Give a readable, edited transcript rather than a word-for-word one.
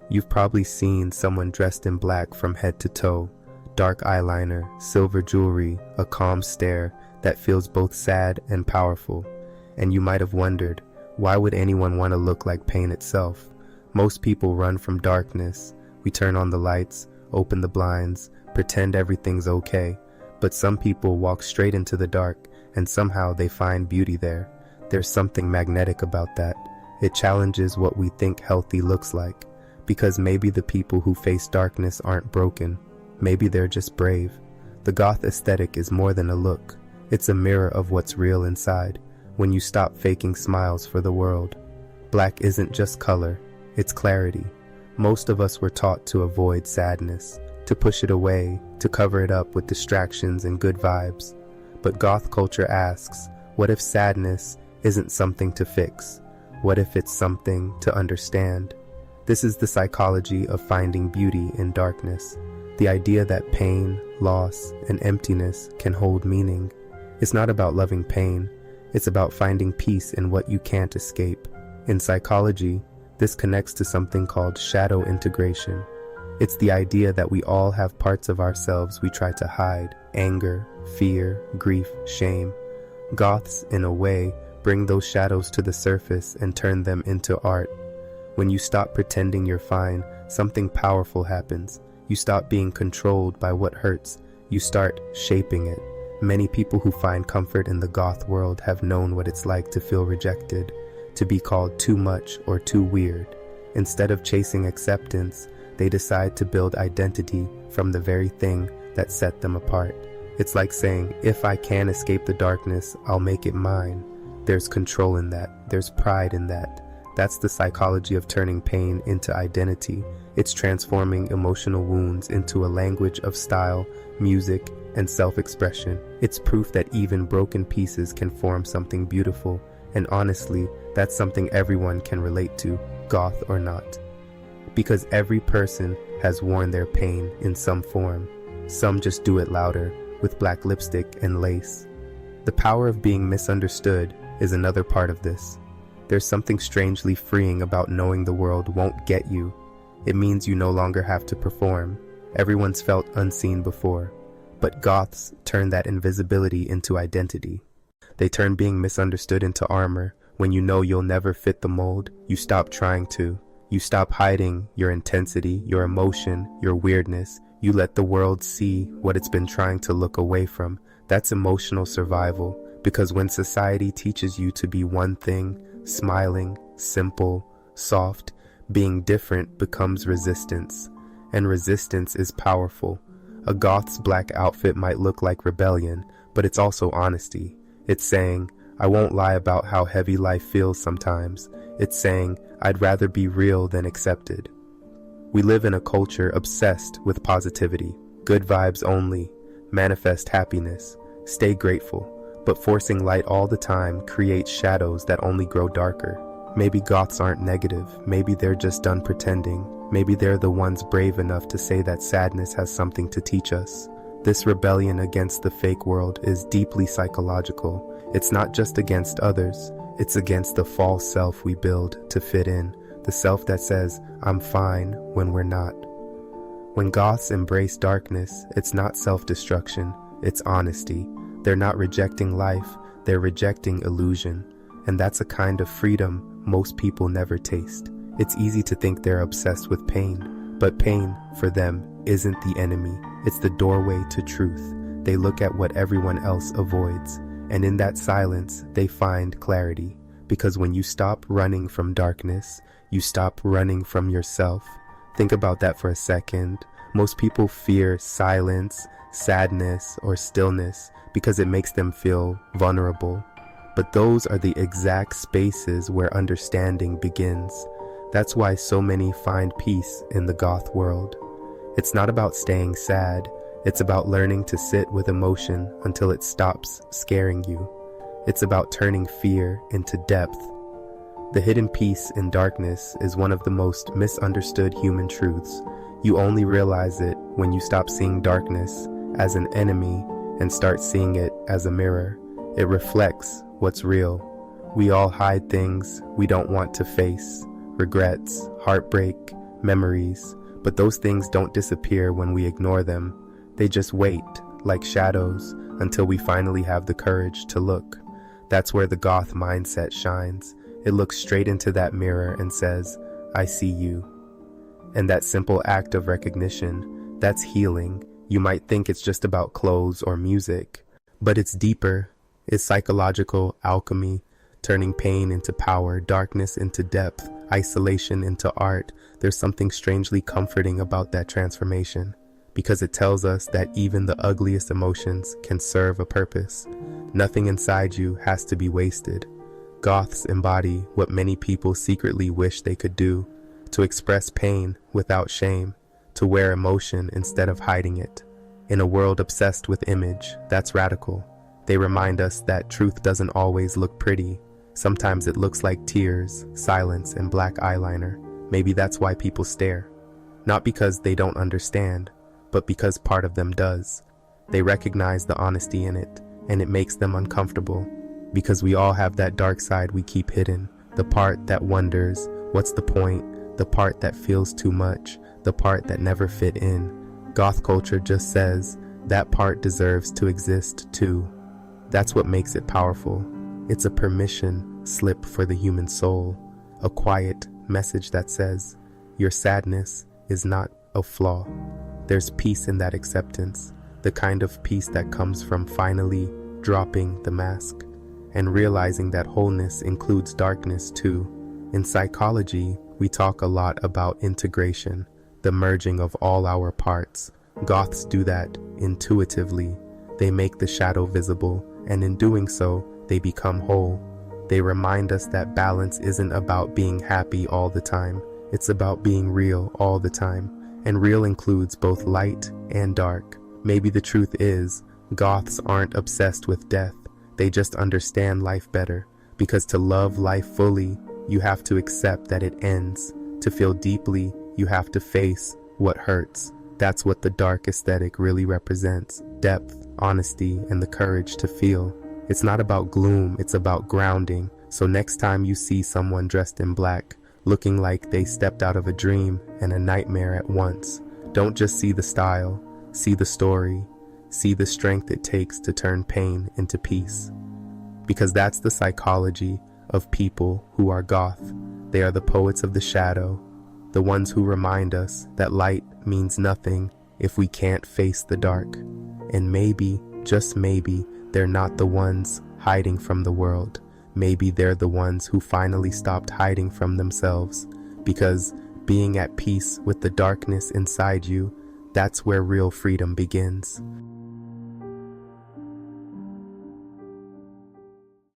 You've probably seen someone dressed in black from head to toe, dark eyeliner, silver jewelry, a calm stare that feels both sad and powerful. And you might have wondered, why would anyone want to look like pain itself? Most people run from darkness. We turn on the lights, open the blinds, pretend everything's okay. But some people walk straight into the dark, and somehow they find beauty there. There's something magnetic about that. It challenges what we think healthy looks like. Because maybe the people who face darkness aren't broken. Maybe they're just brave. The goth aesthetic is more than a look. It's a mirror of what's real inside, when you stop faking smiles for the world. Black isn't just color, it's clarity. Most of us were taught to avoid sadness, to push it away, to cover it up with distractions and good vibes. But goth culture asks, what if sadness isn't something to fix? What if it's something to understand? This is the psychology of finding beauty in darkness. The idea that pain, loss, and emptiness can hold meaning. It's not about loving pain. It's about finding peace in what you can't escape. In psychology, this connects to something called shadow integration. It's the idea that we all have parts of ourselves we try to hide: anger, fear, grief, shame. Goths, in a way, bring those shadows to the surface and turn them into art. When you stop pretending you're fine, something powerful happens. You stop being controlled by what hurts. You start shaping it. Many people who find comfort in the goth world have known what it's like to feel rejected, to be called too much or too weird. Instead of chasing acceptance, they decide to build identity from the very thing that set them apart. It's like saying, if I can't escape the darkness, I'll make it mine. There's control in that. There's pride in that. That's the psychology of turning pain into identity. It's transforming emotional wounds into a language of style, music, and self-expression. It's proof that even broken pieces can form something beautiful. And honestly, that's something everyone can relate to, goth or not. Because every person has worn their pain in some form. Some just do it louder, with black lipstick and lace. The power of being misunderstood is another part of this. There's something strangely freeing about knowing the world won't get you. It means you no longer have to perform. Everyone's felt unseen before. But goths turn that invisibility into identity. They turn being misunderstood into armor. When you know you'll never fit the mold, you stop trying to. You stop hiding your intensity, your emotion, your weirdness. You let the world see what it's been trying to look away from. That's emotional survival. Because when society teaches you to be one thing, smiling, simple, soft, being different becomes resistance. And resistance is powerful. A goth's black outfit might look like rebellion, but it's also honesty. It's saying, I won't lie about how heavy life feels sometimes. It's saying, I'd rather be real than accepted. We live in a culture obsessed with positivity. Good vibes only. Manifest happiness. Stay grateful. But forcing light all the time creates shadows that only grow darker. Maybe goths aren't negative. Maybe they're just done pretending. Maybe they're the ones brave enough to say that sadness has something to teach us. This rebellion against the fake world is deeply psychological. It's not just against others. It's against the false self we build to fit in. The self that says, I'm fine, when we're not. When goths embrace darkness, it's not self-destruction. It's honesty. They're not rejecting life, they're rejecting illusion. And that's a kind of freedom most people never taste. It's easy to think they're obsessed with pain, but pain, for them, isn't the enemy. It's the doorway to truth. They look at what everyone else avoids, and in that silence, they find clarity. Because when you stop running from darkness, you stop running from yourself. Think about that for a second. Most people fear silence, sadness, or stillness because it makes them feel vulnerable. But those are the exact spaces where understanding begins. That's why so many find peace in the goth world. It's not about staying sad. It's about learning to sit with emotion until it stops scaring you. It's about turning fear into depth. The hidden peace in darkness is one of the most misunderstood human truths. You only realize it when you stop seeing darkness as an enemy and start seeing it as a mirror. It reflects what's real. We all hide things we don't want to face: regrets, heartbreak, memories, but those things don't disappear when we ignore them. They just wait, like shadows, until we finally have the courage to look. That's where the Goth mindset shines. It looks straight into that mirror and says, I see you. And that simple act of recognition, that's healing. You might think it's just about clothes or music, but it's deeper. It's psychological alchemy, turning pain into power, darkness into depth, isolation into art. There's something strangely comforting about that transformation, because it tells us that even the ugliest emotions can serve a purpose. Nothing inside you has to be wasted. Goths embody what many people secretly wish they could do, to express pain without shame, to wear emotion instead of hiding it. In a world obsessed with image, that's radical. They remind us that truth doesn't always look pretty. Sometimes it looks like tears, silence, and black eyeliner. Maybe that's why people stare. Not because they don't understand, but because part of them does. They recognize the honesty in it, and it makes them uncomfortable. Because we all have that dark side we keep hidden. The part that wonders, what's the point? The part that feels too much. The part that never fit in. Goth culture just says, that part deserves to exist too. That's what makes it powerful. It's a permission slip for the human soul. A quiet message that says, your sadness is not a flaw. There's peace in that acceptance. The kind of peace that comes from finally dropping the mask and realizing that wholeness includes darkness too. In psychology, we talk a lot about integration, the merging of all our parts. Goths do that intuitively. They make the shadow visible, and in doing so, they become whole. They remind us that balance isn't about being happy all the time. It's about being real all the time. And real includes both light and dark. Maybe the truth is, Goths aren't obsessed with death. They just understand life better. Because to love life fully, you have to accept that it ends. To feel deeply, you have to face what hurts. That's what the dark aesthetic really represents. Depth, honesty, and the courage to feel. It's not about gloom, it's about grounding. So next time you see someone dressed in black, looking like they stepped out of a dream and a nightmare at once, don't just see the style, see the story, see the strength it takes to turn pain into peace. Because that's the psychology of people who are Goth. They are the poets of the shadow, the ones who remind us that light means nothing if we can't face the dark. And maybe, just maybe, they're not the ones hiding from the world. Maybe they're the ones who finally stopped hiding from themselves. Because being at peace with the darkness inside you, that's where real freedom begins.